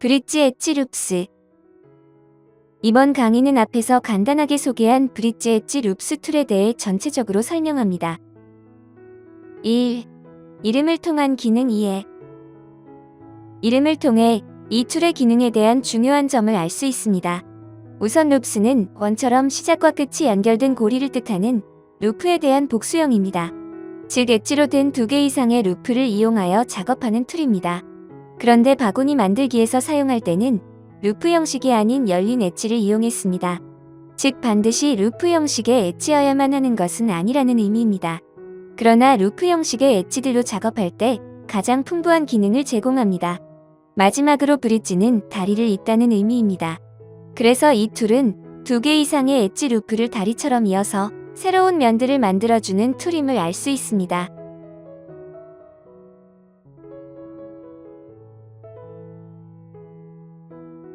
브릿지 엣지 룹스. 이번 강의는 앞에서 간단하게 소개한 브릿지 엣지 룹스 툴에 대해 전체적으로 설명합니다. 1. 이름을 통한 기능 이해. 이름을 통해 이 툴의 기능에 대한 중요한 점을 알 수 있습니다. 우선 룹스는 원처럼 시작과 끝이 연결된 고리를 뜻하는 루프에 대한 복수형입니다. 즉 엣지로 된 2개 이상의 루프를 이용하여 작업하는 툴입니다. 그런데 바구니 만들기에서 사용할 때는 루프 형식이 아닌 열린 엣지를 이용했습니다. 즉 반드시 루프 형식의 엣지여야만 하는 것은 아니라는 의미입니다. 그러나 루프 형식의 엣지들로 작업할 때 가장 풍부한 기능을 제공합니다. 마지막으로 브릿지는 다리를 잇다는 의미입니다. 그래서 이 툴은 2개 이상의 엣지 루프를 다리처럼 이어서 새로운 면들을 만들어주는 툴임을 알 수 있습니다.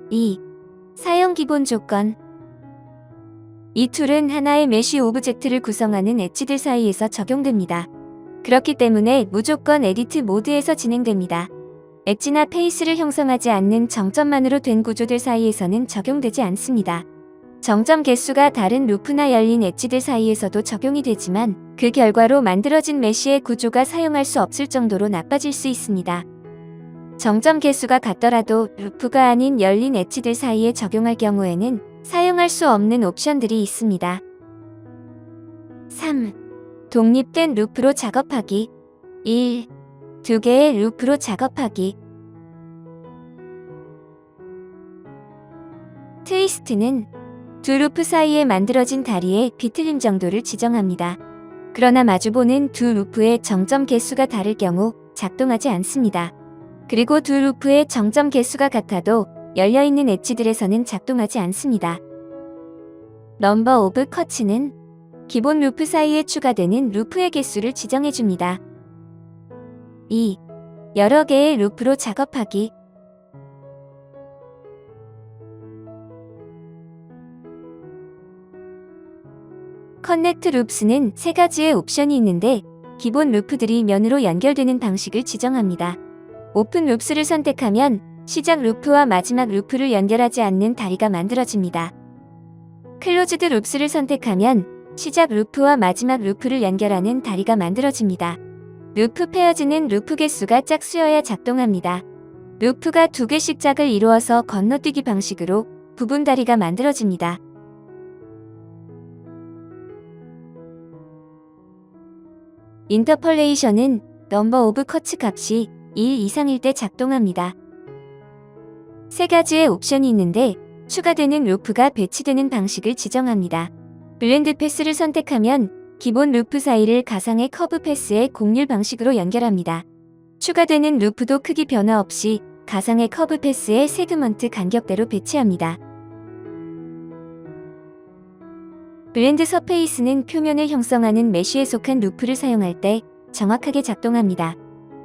2. 사용 기본 조건. 이 툴은 하나의 메쉬 오브젝트를 구성하는 엣지들 사이에서 적용됩니다. 그렇기 때문에 무조건 에디트 모드에서 진행됩니다. 엣지나 페이스를 형성하지 않는 정점만으로 된 구조들 사이에서는 적용되지 않습니다. 정점 개수가 다른 루프나 열린 엣지들 사이에서도 적용이 되지만 그 결과로 만들어진 메쉬의 구조가 사용할 수 없을 정도로 나빠질 수 있습니다. 정점 개수가 같더라도 루프가 아닌 열린 엣지들 사이에 적용할 경우에는 사용할 수 없는 옵션들이 있습니다. 3. 독립된 루프로 작업하기. 1. 2개의 루프로 작업하기. 트위스트는 두 루프 사이에 만들어진 다리의 비틀림 정도를 지정합니다. 그러나 마주보는 두 루프의 정점 개수가 다를 경우 작동하지 않습니다. 그리고 두 루프의 정점 개수가 같아도 열려있는 엣지들에서는 작동하지 않습니다. 넘버 오브 컷츠는 기본 루프 사이에 추가되는 루프의 개수를 지정해줍니다. 2. 여러 개의 루프로 작업하기. 커넥트 룹스는 3가지의 옵션이 있는데 기본 루프들이 면으로 연결되는 방식을 지정합니다. 오픈 룹스를 선택하면 시작 루프와 마지막 루프를 연결하지 않는 다리가 만들어집니다. 클로즈드 룹스를 선택하면 시작 루프와 마지막 루프를 연결하는 다리가 만들어집니다. 루프 페어즈는 루프 개수가 짝수여야 작동합니다. 루프가 2개씩 짝을 이루어서 건너뛰기 방식으로 부분 다리가 만들어집니다. 인터폴레이션은 넘버 오브 컷츠 값이 1 이상일 때 작동합니다. 3가지의 옵션이 있는데 추가되는 루프가 배치되는 방식을 지정합니다. 블렌드 패스를 선택하면 기본 루프 사이를 가상의 커브 패스의 곡률 방식으로 연결합니다. 추가되는 루프도 크기 변화 없이 가상의 커브 패스의 세그먼트 간격대로 배치합니다. 블렌드 서페이스는 표면을 형성하는 메쉬에 속한 루프를 사용할 때 정확하게 작동합니다.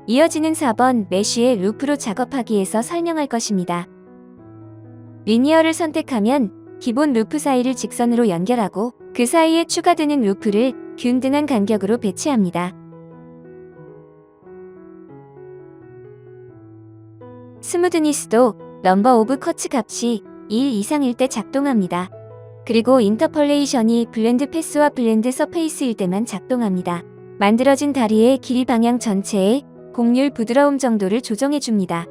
이어지는 4번 메쉬의 루프로 작업하기에서 설명할 것입니다. 리니어를 선택하면 기본 루프 사이를 직선으로 연결하고 그 사이에 추가되는 루프를 균등한 간격으로 배치합니다. 스무드니스도 넘버 오브 컷츠 값이 1 이상일 때 작동합니다. 그리고 인터폴레이션이 블렌드 패스와 블렌드 서페이스일 때만 작동합니다. 만들어진 다리의 길이 방향 전체의 곡률 부드러움 정도를 조정해줍니다.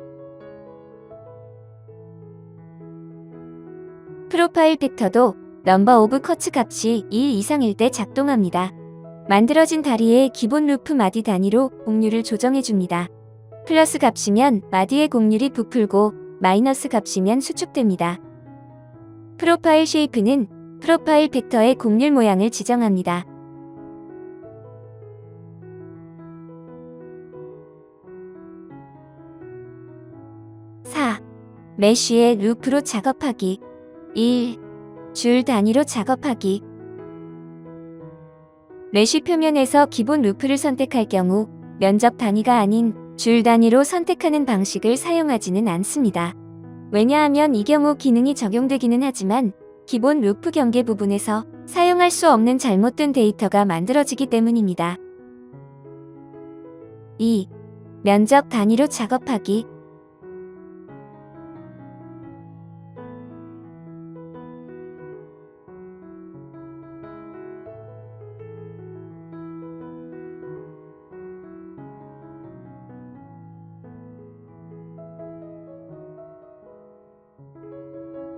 프로파일 팩터도 넘버 오브 컷츠 값이 1 이상일 때 작동합니다. 만들어진 다리의 기본 루프 마디 단위로 곡률을 조정해줍니다. 플러스 값이면 마디의 곡률이 부풀고 마이너스 값이면 수축됩니다. 프로파일 쉐이프는 프로파일 팩터의 곡률 모양을 지정합니다. 4. 메쉬의 루프로 작업하기. 1. 줄 단위로 작업하기. 메쉬 표면에서 기본 루프를 선택할 경우 면적 단위가 아닌 줄 단위로 선택하는 방식을 사용하지는 않습니다. 왜냐하면 이 경우 기능이 적용되기는 하지만 기본 루프 경계 부분에서 사용할 수 없는 잘못된 데이터가 만들어지기 때문입니다. 2. 면적 단위로 작업하기.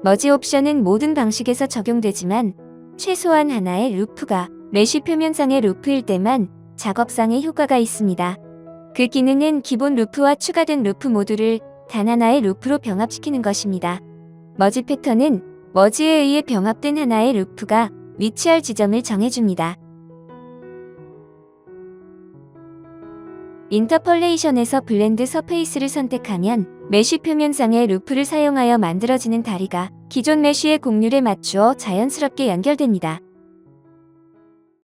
머지 옵션은 모든 방식에서 적용되지만 최소한 하나의 루프가 메쉬 표면상의 루프일 때만 작업상의 효과가 있습니다. 그 기능은 기본 루프와 추가된 루프 모두를 단 하나의 루프로 병합시키는 것입니다. 머지 패턴은 머지에 의해 병합된 하나의 루프가 위치할 지점을 정해줍니다. 인터폴레이션에서 블렌드 서페이스를 선택하면 메쉬 표면상의 루프를 사용하여 만들어지는 다리가 기존 메쉬의 곡률에 맞추어 자연스럽게 연결됩니다.